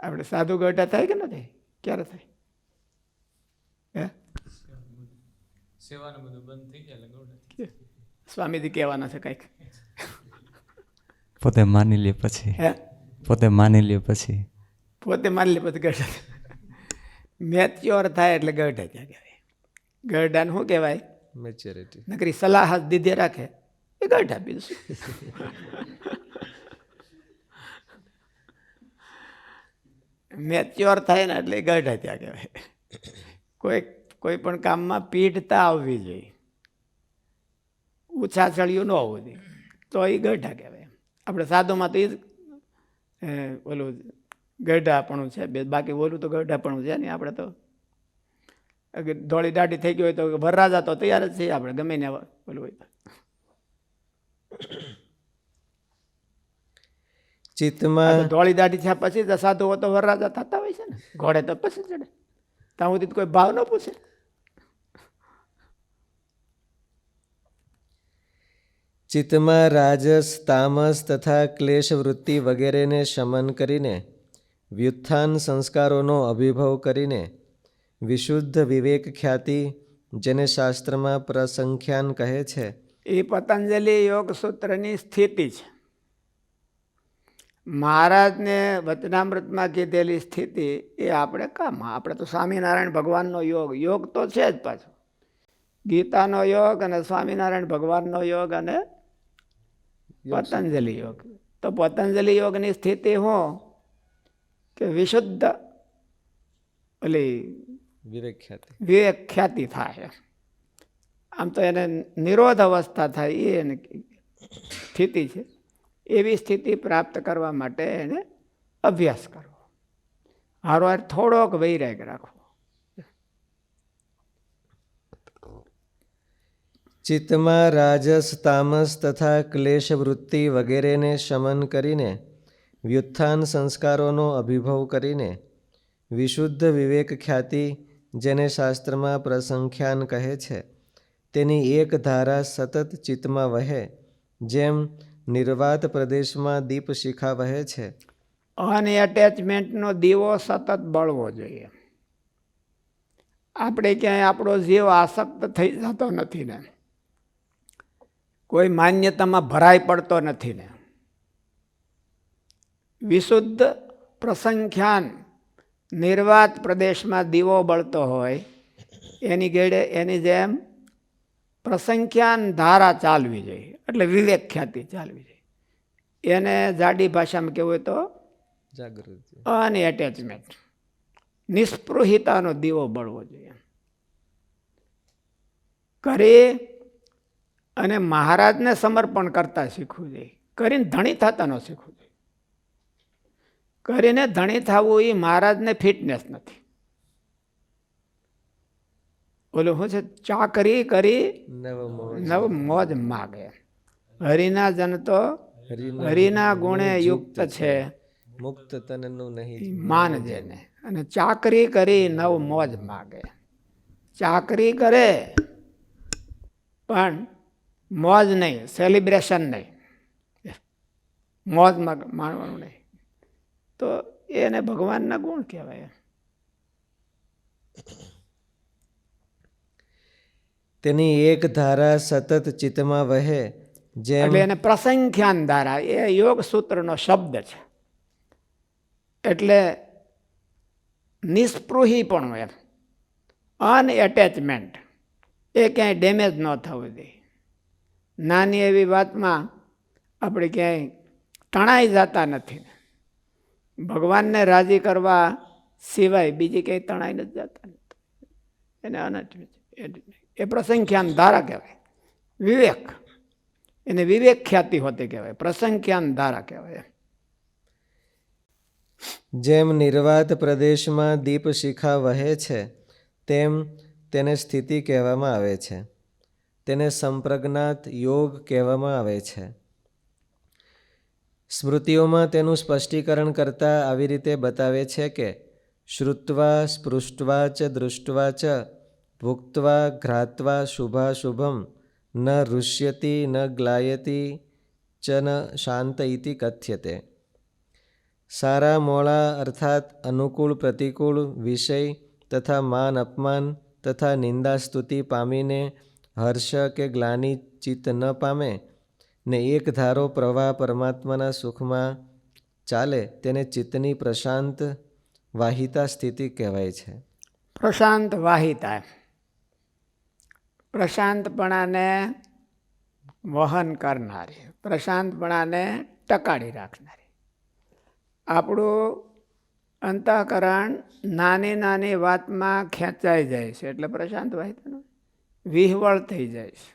આપણે સાધુ ગઢા થાય કે નથી? ક્યારે થાય? સ્વામીજી કહેવાના છે કંઈક, પોતે માની લે પછી, પોતે માની લે પછી, પોતે માની લે પછી ગઢા. મેચ્યોર થાય એટલે ગઢા ક્યાં કહેવાય? ગઢાને શું કહેવાય? મેચ્યોરિટી. નકરી સલાહ જ દીધે રાખે એ ગઢા. બીજું મેચ્યોર થાય ને એટલે ગઢા ત્યાં કહેવાય. કોઈ પણ કામમાં પીઠતા આવવી જોઈએ, ઉછાછળિયું ન હોવું જોઈએ, તો એ ગઢા કહેવાય. આપણે સાધુમાં તો એ જ ઓલું ગઢાપણું છે, બાકી ઓલું તો ગઢાપણું છે નહીં. આપણે તો ધોળી દાઢી થઈ ગઈ હોય તો વરરાજા તો તૈયાર જ છીએ આપણે, ગમે ને ઓલું હોય તો. ચિત્તમાં ધોળી દાઢી થયા પછી તો સાધુઓ તો વરરાજા થતા હોય છે ને, ઘોડે તો પછી ચડે. ત્યાં સુધી કોઈ ભાવ ન પૂછે. ચિત્તમાં રાજસ તામસ તથા ક્લેશ વૃત્તિ વગેરેને શમન કરીને, વ્યુત્થાન સંસ્કારોનો અભિભવ કરીને, વિશુદ્ધ વિવેક ખ્યાતિ જેને શાસ્ત્રમાં પ્રસંખ્યાન કહે છે, એ પતંજલિ યોગ સૂત્રની સ્થિતિ છે. મહારાજને વચનામૃતમાં કીધેલી સ્થિતિ એ આપણે કામ, આપણે તો સ્વામિનારાયણ ભગવાનનો યોગ, યોગ તો છે જ પાછો. ગીતાનો યોગ અને સ્વામિનારાયણ ભગવાનનો યોગ અને પતંજલિ યોગ. તો પતંજલિ યોગની સ્થિતિ શું કે વિશુદ્ધ ઓલી વિવેક ખ્યાતિ થાય. આમ તો એને નિરોધ અવસ્થા થાય એ એને સ્થિતિ છે. એવી સ્થિતિ પ્રાપ્ત કરવા માટે એને અભ્યાસ કરવો, હારોહાર થોડોક વૈરાગ રાખવો. ચિત્તમાં રાજસ તામસ તથા ક્લેશ વૃત્તિ વગેરેને શમન કરીને, વ્યુત્થાન સંસ્કારોનો અભિભવ કરીને, વિશુદ્ધ વિવેક ખ્યાતિ જેને શાસ્ત્રમાં પ્રસંખ્યાન કહે છે, તેની એક ધારા સતત ચિત્તમાં વહે, જેમ નિર્વાત પ્રદેશમાં દીપ શિખા વહે છે. અનએટેચમેન્ટનો દીવો સતત બળવો જોઈએ. આપણે ક્યાંય આપણો જીવ આસક્ત થઈ જતો નથી ને, કોઈ માન્યતામાં ભરાઈ પડતો નથી ને. વિશુદ્ધ પ્રસંખ્યાન નિર્વાત પ્રદેશમાં દીવો બળતો હોય એની ગેડે એની જેમ પ્રસંખ્યાન ધારા ચાલવી જોઈએ, એટલે વિવેક ખ્યાતિ ચાલવી જોઈએ. એને જાડી ભાષામાં કહેવું હોય તો જાગૃતિ, અનએટેચમેન્ટ, નિસ્પૃહિતાનો દીવો બળવો જોઈએ. કરી અને મહારાજને સમર્પણ કરતા શીખવું જોઈએ, કરીને ધણી થતા ન શીખવું જોઈએ. કરીને ધણી થવું એ મહારાજને ફિટનેસ નથી. ઓલું શું છે, ચાકરી કરી નવ મોજ નવ મોજ માગે. હરિના જન તો હરિના ગુણે યુક્ત છે, મુક્ત તનનું નહીં માનજે ને. અને ચાકરી કરી નવ મોજ માગે. ચાકરી કરે પણ મોજ નહીં, સેલિબ્રેશન નહીં, મોજ માણવાનું નહીં, તો એને ભગવાનના ગુણ કહેવાય. તેની એક ધારા સતત ચિત્તમાં વહે, જેમ એટલે એને પ્રસંખ્યાન ધારા, એ યોગ સૂત્રનો શબ્દ છે. એટલે નિસ્પૃહીપણું, એમ અનએટેચમેન્ટ, એ ક્યાંય ડેમેજ ન થવું દે. નાની એવી વાતમાં આપણે ક્યાંય તણાઈ જતા નથી. ભગવાનને રાજી કરવા સિવાય બીજી ક્યાંય તણાઈ નથી જતા નથી. એને એ પ્રસંખ્યાન ધારા કહેવાય. વિવેક, એને વિવેક ખ્યાતિ હોતી કહેવાય, પ્રસંખ્યાન ધારા કહેવાય. જેમ નિર્વાત પ્રદેશમાં દીપ શિખા વહે છે, તેમ તેને સ્થિતિ કહેવામાં આવે છે. તેને સંપ્રજ્ઞાત યોગ કહેવામાં આવે છે. સ્મૃતિઓમાં તેનું સ્પષ્ટીકરણ કરતાં આવી રીતે બતાવે છે કે શ્રુત્વા સ્પૃષ્ટવા ચ દૃષ્ટવા ચ ભુક્ત્વા ઘ્રાત્વા શુભાશુભમ ન રુષ્યતિ ન ગ્લાયતિ ચ ન શાંત ઇતિ કથ્યતે. સારા મોળા અર્થાત અનુકૂળ પ્રતિકૂળ વિષય તથા માન અપમાન તથા નિંદા સ્તુતિ પામીને હર્ષ કે ગ્લાનિ ચિત્ત ન પામે ને એક ધારો પ્રવાહ પરમાત્માના સુખમાં ચાલે, તેને ચિત્તની પ્રશાંત વાહિતા સ્થિતિ કહેવાય છે. પ્રશાંત વાહિતા, પ્રશાંતપણાને વહન કરનારી, પ્રશાંતપણાને ટકાડી રાખનારી. આપણું અંતઃકરણ નાની નાની વાતમાં ખેંચાઈ જાય છે, એટલે પ્રશાંત વાહિતાનો વિહવળ થઈ જાય છે,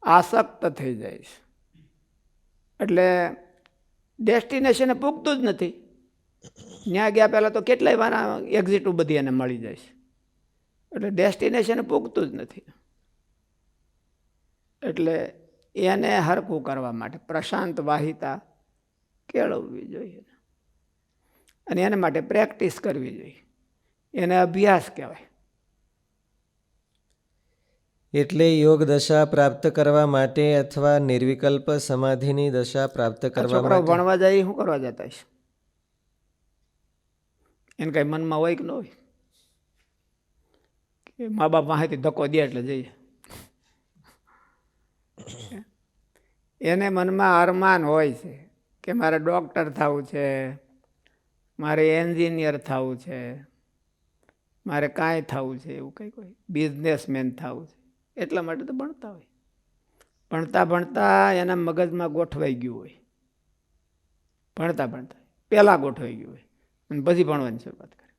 આસક્ત થઈ જાય છે. એટલે ડેસ્ટિનેશને પૂગતું જ નથી. ત્યાં ગયા પહેલાં તો કેટલાય વાના એક્ઝિટો બધી એને મળી જાય છે. એટલે ડેસ્ટિનેશને પૂગતું જ નથી. એટલે એને હરખું કરવા માટે પ્રશાંત વાહિતા કેળવવી જોઈએ, અને એના માટે પ્રેક્ટિસ કરવી જોઈએ. એને અભ્યાસ કહેવાય. એટલે યોગ દશા પ્રાપ્ત કરવા માટે અથવા નિર્વિકલ્પ સમાધિની દશા પ્રાપ્ત કરવા છોકરાઓ માટે ભણવા જાય શું કરવા જતા છે? એને કઈ મનમાં હોય કે ન હોય કે મા બાપ માહિતી ધક્કો દે એટલે જઈએ? એને મનમાં અરમાન હોય છે કે મારે ડૉક્ટર થવું છે, મારે એન્જિનિયર થવું છે, મારે કાંઈ થવું છે, એવું કંઈક હોય, બિઝનેસમેન થવું છે. એટલા માટે તો ભણતા હોય. ભણતા ભણતા એના મગજમાં ગોઠવાઈ ગયું હોય. ભણતા ભણતા પહેલાં ગોઠવાઈ ગયું હોય અને પછી ભણવાની શરૂઆત કરે.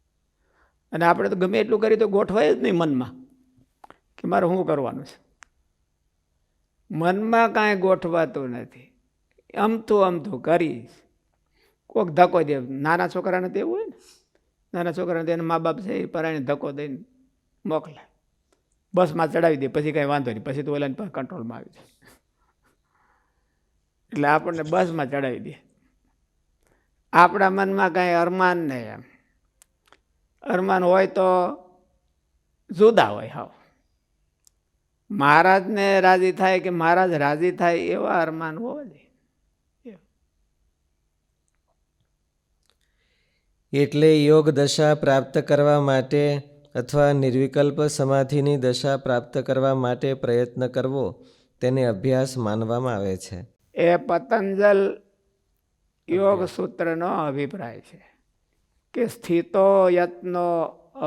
અને આપણે તો ગમે એટલું કરીએ તો ગોઠવાય જ નહીં મનમાં કે મારે શું કરવાનું છે. મનમાં કાંઈ ગોઠવાતું નથી. અમથું કરીશ. કોઈક ધક્કો દે. નાના છોકરાને તો એવું હોય ને, નાના છોકરાને તો એના મા બાપ છે એ પરાણે ધક્કો દઈને મોકલે, બસમાં ચડાવી દે, પછી કાંઈ વાંધો નહીં, પછી તો ઓલાને કંટ્રોલમાં આવી જાય. એટલે આપણને બસમાં ચડાવી દે. આપણા મનમાં કાંઈ અરમાન નહીં. એમ અરમાન હોય તો જુદા હોય. હાવ મહારાજને રાજી થાય કે મહારાજ રાજી થાય એવા અરમાન હોવા જોઈએ. એટલે યોગ દશા પ્રાપ્ત કરવા માટે અથવા નિર્વિકલ્પ સમાધિની દશા પ્રાપ્ત કરવા માટે પ્રયત્ન કરવો તેને અભ્યાસ માનવામાં આવે છે. એ પતંજલ યોગ સૂત્રનો અભિપ્રાય છે કે સ્થિતો યત્નો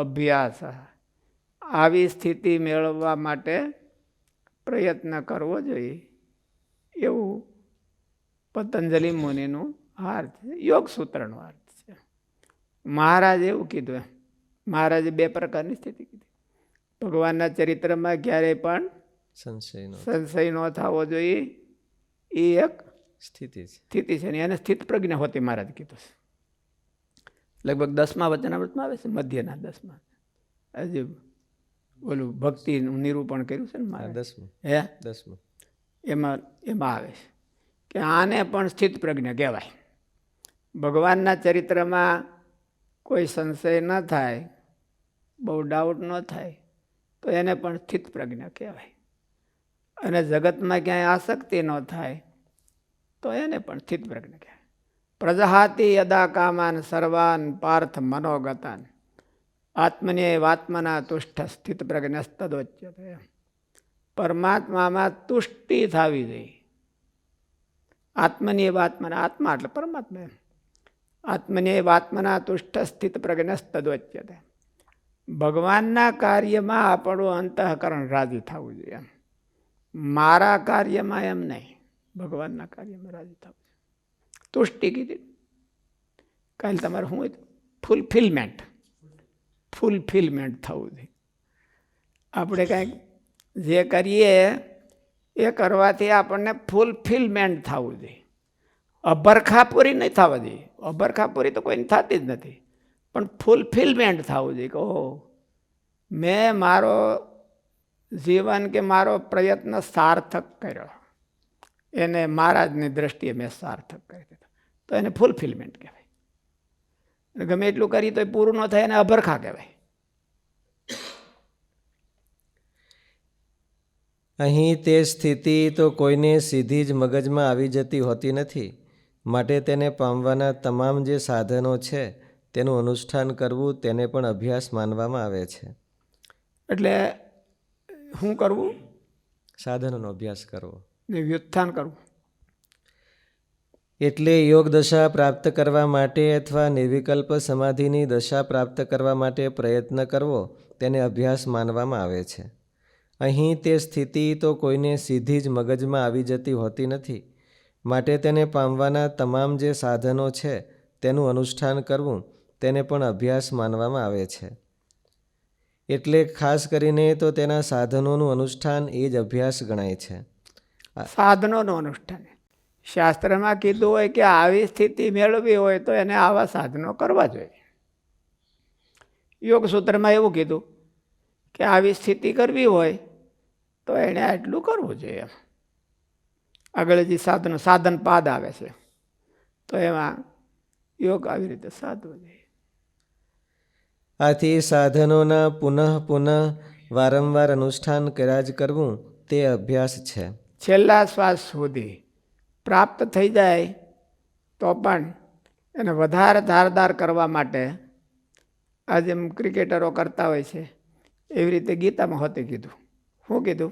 અભ્યાસ, આવી સ્થિતિ મેળવવા માટે પ્રયત્ન કરવો જોઈએ, એવું પતંજલિ મુનિનું અર્થ છે, યોગ સૂત્રનો અર્થ છે. મહારાજે એવું કીધું. મહારાજે બે પ્રકારની સ્થિતિ કીધી. ભગવાનના ચરિત્રમાં ક્યારેય પણ સંશય ન થવો જોઈએ, એ એક સ્થિતિ છે. ને એને સ્થિત પ્રજ્ઞા હોતી મહારાજ કીધું છે. લગભગ 10મા વચનામૃતમાં આવે છે, મધ્યના 10મા. હજી ઓલું ભક્તિનું નિરૂપણ કર્યું છે ને મારે 10મું હે 10મું. એમાં આવે છે કે આને પણ સ્થિત પ્રજ્ઞ કહેવાય. ભગવાનના ચરિત્રમાં કોઈ સંશય ન થાય, બહુ ડાઉટ ન થાય, તો એને પણ સ્થિત પ્રજ્ઞ કહેવાય. અને જગતમાં ક્યાંય આસક્તિ ન થાય તો એને પણ સ્થિત પ્રજ્ઞ કહેવાય. પ્રજહાતિ યદા કામાન સર્વાન પાર્થ મનોગતાન આત્મન્યેવાત્મના તુષ્ટ સ્થિત પ્રજ્ઞસ્તદોચ્યતે. પરમાત્મામાં તુષ્ટિ થવી જોઈએ. આત્મન્યેવાત્મના, આત્મા એટલે પરમાત્મા એમ. આત્મન્યેવાત્મના તુષ્ટ સ્થિત પ્રજ્ઞસ્તદોચ્યતે. ભગવાનના કાર્યમાં આપણું અંતઃકરણ રાજી થવું જોઈએ. મારા કાર્યમાં એમ નહીં, ભગવાનના કાર્યમાં રાજી થવું જોઈએ. તુષ્ટિ કીધી કાલે તમારે શું ફૂલફિલમેન્ટ થવું જોઈએ. આપણે કાંઈક જે કરીએ એ કરવાથી આપણને ફૂલફિલમેન્ટ થવું જોઈએ. અભરખાપુરી નહીં થવા જોઈએ. અભરખાપુરી તો કોઈને થતી જ નથી, પણ ફૂલફિલમેન્ટ થવું જોઈએ કે ઓહો, મેં મારો જીવન કે મારો પ્રયત્ન સાર્થક કર્યો, એને મહારાજની દ્રષ્ટિએ મેં સાર્થક કરી દીધો, તો એને ફૂલફિલમેન્ટ કહેવાય. ગમે એટલું કરી તો પૂરું ન થાય એને અભરખા કહેવાય. અહીં તે સ્થિતિ તો કોઈને સીધી જ મગજમાં આવી જતી હોતી નથી. માટે તેને પામવાના તમામ જે સાધનો છે તેનું અનુષ્ઠાન કરવું તેને પણ અભ્યાસ માનવામાં આવે છે. એટલે શું કરવું? સાધનોનો અભ્યાસ કરવો ને વ્યુત્થાન કરવું. એટલે યોગ દશા પ્રાપ્ત કરવા માટે અથવા નિર્વિકલ્પ સમાધિની દશા પ્રાપ્ત કરવા માટે પ્રયત્ન કરવો તેને અભ્યાસ માનવામાં આવે છે. અહીં તે સ્થિતિ તો કોઈને સીધી જ મગજમાં આવી જતી હોતી નથી. માટે તેને પામવાના તમામ જે સાધનો છે તેનું અનુષ્ઠાન કરવું તેને પણ અભ્યાસ માનવામાં આવે છે. એટલે ખાસ કરીને તો તેના સાધનોનું અનુષ્ઠાન એ જ અભ્યાસ ગણાય છે. સાધનોનું અનુષ્ઠાન શાસ્ત્રમાં કીધું હોય કે આવી સ્થિતિ મેળવવી હોય તો એને આવા સાધનો કરવા જોઈએ. યોગ સૂત્રમાં એવું કીધું કે આવી સ્થિતિ કરવી હોય તો એણે આટલું કરવું જોઈએ. આગળ જે સાધન પાદ આવે છે તો એમાં યોગ આવી રીતે સાધવો જોઈએ. આથી સાધનોના પુનઃ વારંવાર અનુષ્ઠાન કર્યા જ કરવું તે અભ્યાસ છે. છેલ્લા શ્વાસ સુધી પ્રાપ્ત થઈ જાય તો પણ એને વધારે ધારદાર કરવા માટે આ જેમ ક્રિકેટરો કરતા હોય છે એવી રીતે ગીતામાં હોતે કીધું. શું કીધું?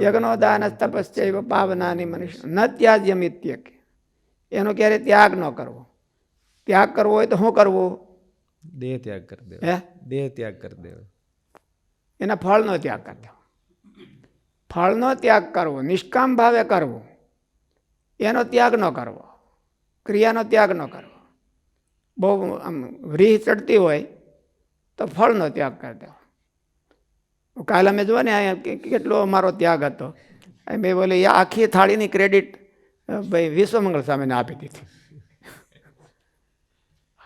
યજ્ઞોદાન તપસ્ચૈવ પાવનાની મનુષ્ય ન ત્યાજ્યમ ઇત્યક. એનો ક્યારે ત્યાગ ન કરવો. ત્યાગ કરવો હોય તો શું કરવું? દેહ ત્યાગ કરી દેવો. દેહ ત્યાગ કરી દેવો. એના ફળનો ત્યાગ કરી દેવો. ફળનો ત્યાગ કરવો, નિષ્કામ ભાવે કરવું, એનો ત્યાગ ન કરવો, ક્રિયાનો ત્યાગ ન કરવો. બહુ આમ રીહ ચડતી હોય તો ફળનો ત્યાગ કરી દેવો. કાલે અમે જો ને અહીંયા કેટલો અમારો ત્યાગ હતો. મેં બોલે આખી થાળીની ક્રેડિટ ભાઈ વિશ્વમંગલ સ્વામીને આપી દીધી.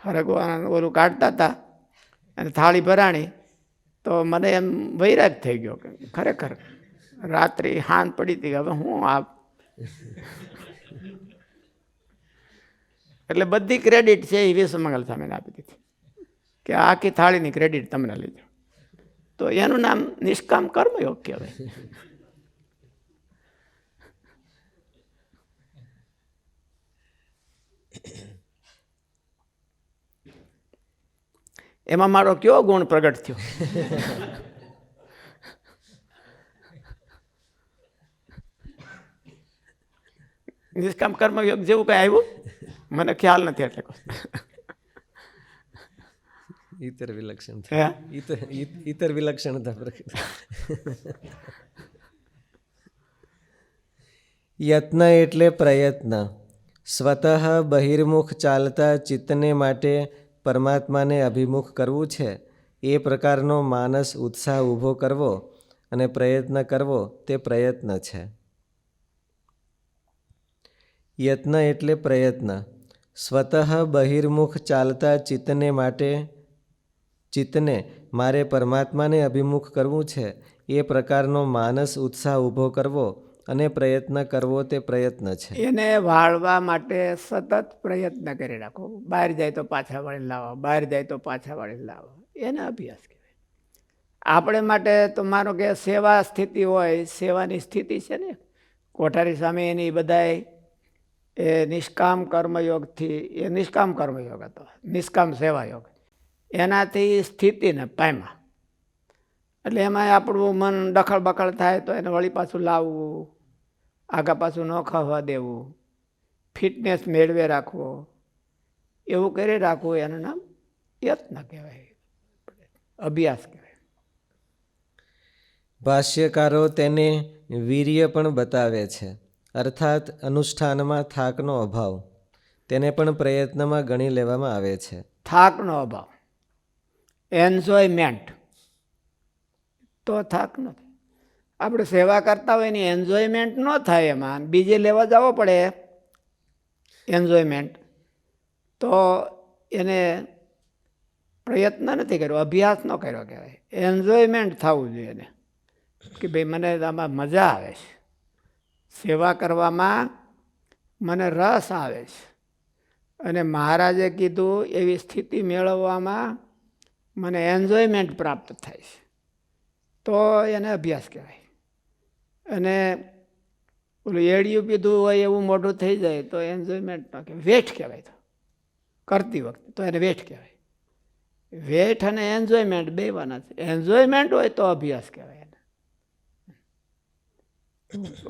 હરગવાન ઓલું કાઢતા હતા અને થાળી ભરાણી તો મને એમ વૈરાગ થઈ ગયો કે ખરેખર રાત્રિ હાંત પડી હતી હવે હું આપ. એટલે બધી ક્રેડિટ છે એ વિશ્વમંગલ સ્વામીને આપી દીધી કે આખી થાળીની ક્રેડિટ તમને લીધો. તો એનું નામ નિષ્કામ કર્મયોગ કહેવાય. એમાં મારો કયો ગુણ પ્રગટ થયો? નિષ્કામ કર્મયોગ જેવું કઈ આવ્યું મને ખ્યાલ નથી. એટલે ઈતર વિલક્ષણતા. ઈતર વિલક્ષણતા. યત્ન એટલે પ્રયત્ન. સ્વતઃ બહિર્મુખ ચાલતા ચિત્તને માટે પરમાત્માને અભિમુખ કરવું છે એ પ્રકારનો માનસ ઉત્સાહ ઊભો કરવો અને પ્રયત્ન કરવો તે પ્રયત્ન છે. યત્ન એટલે પ્રયત્ન. સ્વતઃ બહિર્મુખ ચાલતા ચિત્તને મારે પરમાત્માને અભિમુખ કરવું છે એ પ્રકારનો માનસ ઉત્સાહ ઊભો કરવો અને પ્રયત્ન કરવો તે પ્રયત્ન છે. એને વાળવા માટે સતત પ્રયત્ન કરી રાખો. બહાર જાય તો પાછા વળી લાવો, બહાર જાય તો પાછા વળી લાવો, એને અભ્યાસ કહેવાય. આપણે માટે તો માનો કે સેવા સ્થિતિ હોય, સેવાની સ્થિતિ છે ને, કોઠારી સ્વામી એની બધાય એ નિષ્કામ કર્મયોગથી, એ નિષ્કામ કર્મયોગ હતો, નિષ્કામ સેવાયોગ, એનાથી સ્થિતિને પામ્યા. એટલે એમાં આપણું મન દખલ બખલ થાય તો એને વળી પાછું લાવવું, આગા પાછું ન ખાવા દેવું, ફિટનેસ મેળવે રાખવો, એવું કરી રાખવું, એનું નામ યત્ન કહેવાય, અભ્યાસ કહેવાય. ભાષ્યકારો તેને વીર્ય પણ બતાવે છે, અર્થાત અનુષ્ઠાનમાં થાકનો અભાવ. તેને પણ પ્રયત્નમાં ગણી લેવામાં આવે છે. થાકનો અભાવ, એન્જોયમેન્ટ તો થાક નથી. આપણે સેવા કરતા હોય ને એન્જોયમેન્ટ ન થાય, એમાં બીજે લેવા જવો પડે એન્જોયમેન્ટ, તો એને પ્રયત્ન નથી કર્યો, અભ્યાસ ન કર્યો કહેવાય. એન્જોયમેન્ટ થવું જોઈએ એને, કે ભાઈ મને આમાં મજા આવે છે, સેવા કરવામાં મને રસ આવે છે, અને મહારાજે કીધું એવી સ્થિતિ મેળવવામાં મને એન્જોયમેન્ટ પ્રાપ્ત થાય છે, તો એને અભ્યાસ કહેવાય. અને ઓલું એડિયું પીધું હોય એવું મોઢું થઈ જાય તો એન્જોયમેન્ટ ન કહેવાય, વેઠ કહેવાય. તો કરતી વખતે તો એને વેઠ કહેવાય. વેઠ અને એન્જોયમેન્ટ બેવાના છે. એન્જોયમેન્ટ હોય તો અભ્યાસ કહેવાય એને.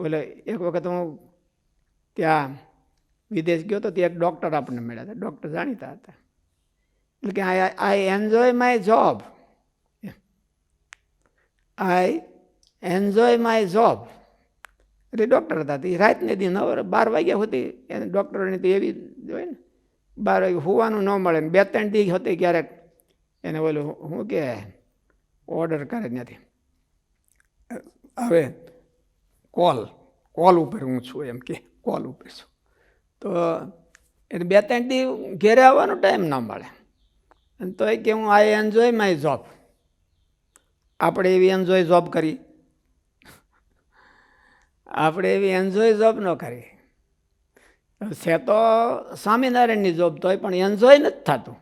ઓલે એક વખત હું ત્યાં વિદેશ ગયો તો ત્યાં એક ડૉક્ટર આપણને મળ્યા હતા. ડૉક્ટર જાણીતા હતા. એટલે કે I enjoy my job, I enjoy my job. એટલે ડૉક્ટર હતા. એ રાતને દી 12 વાગ્યા સુધી એને ડૉક્ટરોની તો એવી હોય ને, 12 વાગે હોવાનું ન મળે ને 2-3 દી હતી ક્યારેક એને ઓલું શું કે ઓર્ડર કરે નથી, હવે કોલ ઉપર હું છું એમ કે કોલ ઉપર છું, તો એને 2-3 દી ઘેરે આવવાનો ટાઈમ ન મળે. અને તો એ કે હું આઈ એન્જોય માય જોબ. આપણે એવી એન્જોય જોબ કરી? આપણે એવી એન્જોય જોબ ન કરી. છે તો સ્વામિનારાયણની જોબ તોય પણ એન્જોય નથી થતું.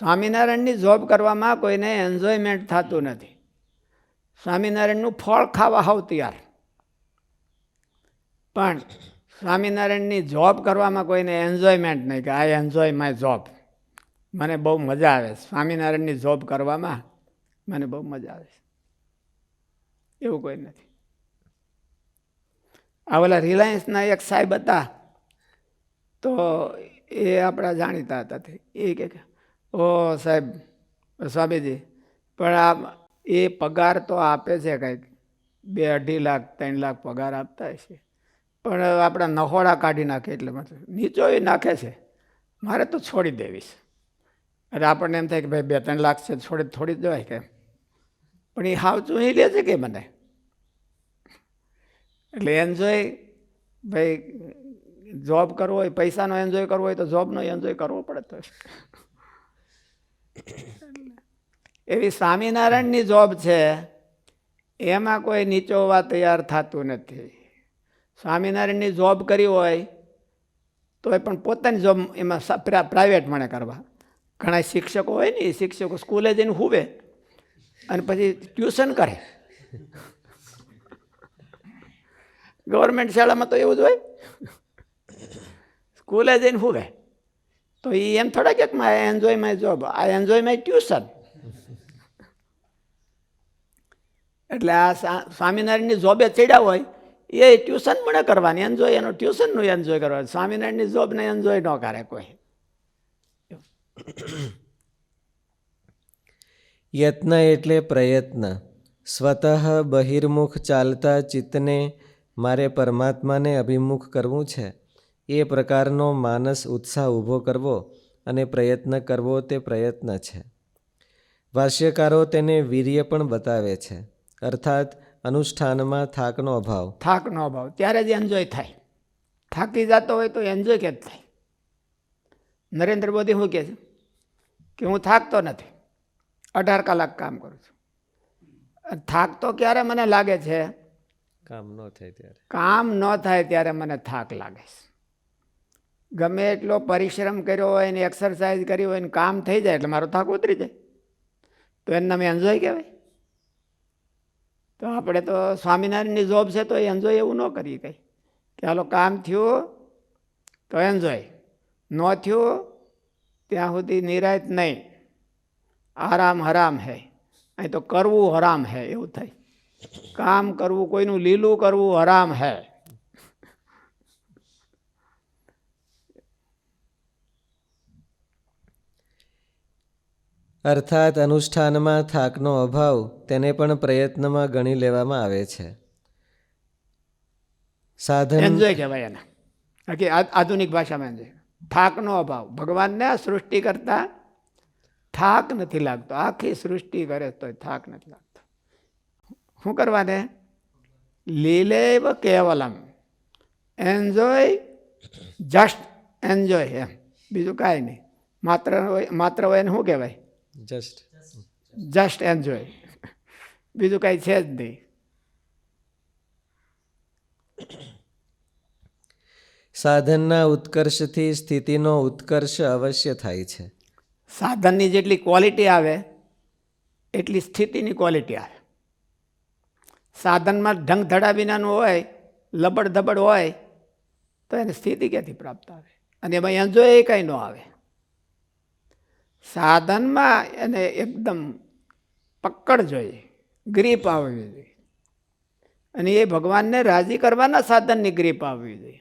સ્વામિનારાયણની જોબ કરવામાં કોઈને એન્જોયમેન્ટ થતું નથી. સ્વામિનારાયણનું ફળ ખાવા હાવ તૈયાર, પણ સ્વામિનારાયણની જોબ કરવામાં કોઈને એન્જોયમેન્ટ નહીં, કે આઈ એન્જોય માય જોબ, મને બહુ મજા આવે સ્વામિનારાયણની જોબ કરવામાં, મને બહુ મજા આવે, એવું કોઈ નથી. આ ઓલા રિલાયન્સના એક સાહેબ હતા, તો એ આપણા જાણીતા હતા. એ કે ઓ સાહેબ સ્વામીજી, પણ આ એ પગાર તો આપે છે કંઈક 2-2.5 લાખ 3 લાખ પગાર આપતા હશે, પણ આપણા નહોડા કાઢી નાખે, એટલે મતલબ નીચો એ નાખે છે, મારે તો છોડી દેવીશ. એટલે આપણને એમ થાય કે ભાઈ 2-3 લાખ છે, થોડી જવાય કે, પણ એ હાવ ચૂંહી લે છે કે મને. એટલે એન્જોય ભાઈ જોબ કરવો હોય, પૈસાનો એન્જોય કરવો હોય તો જોબનો એન્જોય કરવો પડે. તો એવી સ્વામિનારાયણની જોબ છે, એમાં કોઈ નીચોવા તૈયાર થતું નથી. સ્વામિનારાયણની જોબ કરી હોય તો એ પણ પોતાની જોબ એમાં પ્રાઇવેટ મને કરવા. ઘણા શિક્ષકો હોય ને, એ શિક્ષકો સ્કૂલે જઈને હુવે અને પછી ટ્યુશન કરે. ગવર્મેન્ટ શાળામાં તો એવું જ હોય, સ્કૂલે જઈને હુવે તો એ એમ થોડા કે I enjoy my job, I enjoy my tuition. એટલે આ સ્વામિનારાયણની જોબે ચડ્યા હોય એ ટ્યુશન મને કરવાની એન્જોય, એનો ટ્યુશનનું એન્જોય કરવાનું. સ્વામિનારાયણની જોબને એન્જોય ન કરે કોઈ. યત્ન એટલે પ્રયત્ન. સ્વતઃ બહિર્મુખ ચાલતા ચિત્તને મારે પરમાત્માને અભિમુખ કરવું છે એ પ્રકારનો માનસ ઉત્સાહ ઊભો કરવો અને પ્રયત્ન કરવો તે પ્રયત્ન છે. ભાષ્યકારો તેને વીર્ય પણ બતાવે છે, અર્થાત અનુષ્ઠાનમાં થાકનો અભાવ. થાકનો અભાવ, ત્યારે જ એન્જોય થાય. થાકી જતો હોય તો એન્જોય કે જ થાય. નરેન્દ્ર મોદી શું કહે છે કે હું થાકતો નથી, 18 કલાક કામ કરું છું. થાક તો ક્યારે મને લાગે છે? કામ ન થાય ત્યારે. કામ ન થાય ત્યારે મને થાક લાગે છે. ગમે એટલો પરિશ્રમ કર્યો હોય ને એક્સરસાઇઝ કરી હોય ને કામ થઈ જાય એટલે મારો થાક ઉતરી જાય, તો એને અમે એન્જોય કહેવાય? તો આપણે તો સ્વામિનારાયણની જોબ છે તો એ એન્જોય એવું ન કરીએ કંઈ કે હાલો કામ થયું તો એન્જોય, ન થયું ત્યાં સુધી નિરાયત નહીં, આરામ હરામ હે. અહીં તો કરવું હરામ હે એવું થાય. કામ કરવું, કોઈનું લીલું કરવું હરામ હે. અર્થાત અનુષ્ઠાનમાં થાકનો અભાવ તેને પણ પ્રયત્નમાં ગણી લેવામાં આવે છે. સાધન એન્જોય કહેવાય એને. બાકી આધુનિક ભાષામાં એન્જોય. થાકનો અભાવ. ભગવાનને સૃષ્ટિ કરતા થાક નથી લાગતો. આખી સૃષ્ટિ કરે તો થાક નથી લાગતો. શું કરવાને? લીલેવ કેવલમ, એન્જોય, જસ્ટ એન્જોય એમ, બીજું કાંઈ નહીં. માત્ર હોય એને શું કહેવાય? Just enjoy. બીજું કાંઈ છે જ નહીં. સાધનના ઉત્કર્ષથી સ્થિતિનો ઉત્કર્ષ અવશ્ય થાય છે. સાધનની જેટલી ક્વોલિટી આવે એટલી સ્થિતિની ક્વોલિટી આવે. સાધનમાં ઢંગ ધડા વિનાનું હોય, લબડ ધબડ હોય તો એને સ્થિતિ ક્યાંથી પ્રાપ્ત આવે? અને એમાં એન્જોય કંઈ ન આવે. સાધનમાં એને એકદમ પકડ જોઈએ, ગ્રીપ આવવી જોઈએ. અને એ ભગવાનને રાજી કરવાના સાધનની ગ્રીપ આવવી જોઈએ.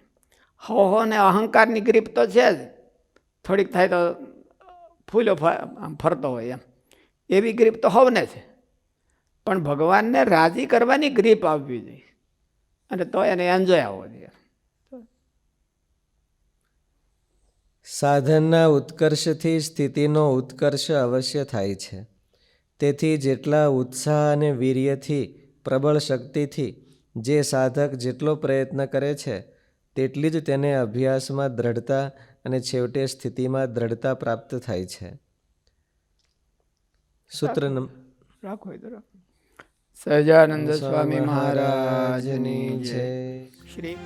હો ને અહંકારની ગ્રીપ તો છે જ, થોડીક થાય તો ફૂલો ફરતો હોય એમ, એવી ગ્રીપ તો હવને છે. પણ ભગવાનને રાજી કરવાની ગ્રીપ આવવી જોઈએ અને તો એને એન્જોય આવવો જોઈએ. સાધનના ઉત્કર્ષથી સ્થિતિનો ઉત્કર્ષ અવશ્ય થાય છે. તેથી જેટલા ઉત્સાહ અને વીર્યથી, પ્રબળ શક્તિથી જે સાધક જેટલો પ્રયત્ન કરે છે તેટલી જ તેને અભ્યાસમાં દ્રઢતા અને છેવટે સ્થિતિમાં દ્રઢતા પ્રાપ્ત થાય છે. સૂત્ર રાખો એ તો રાખો. સહજાનંદ સ્વામી મહારાજની જય. શ્રી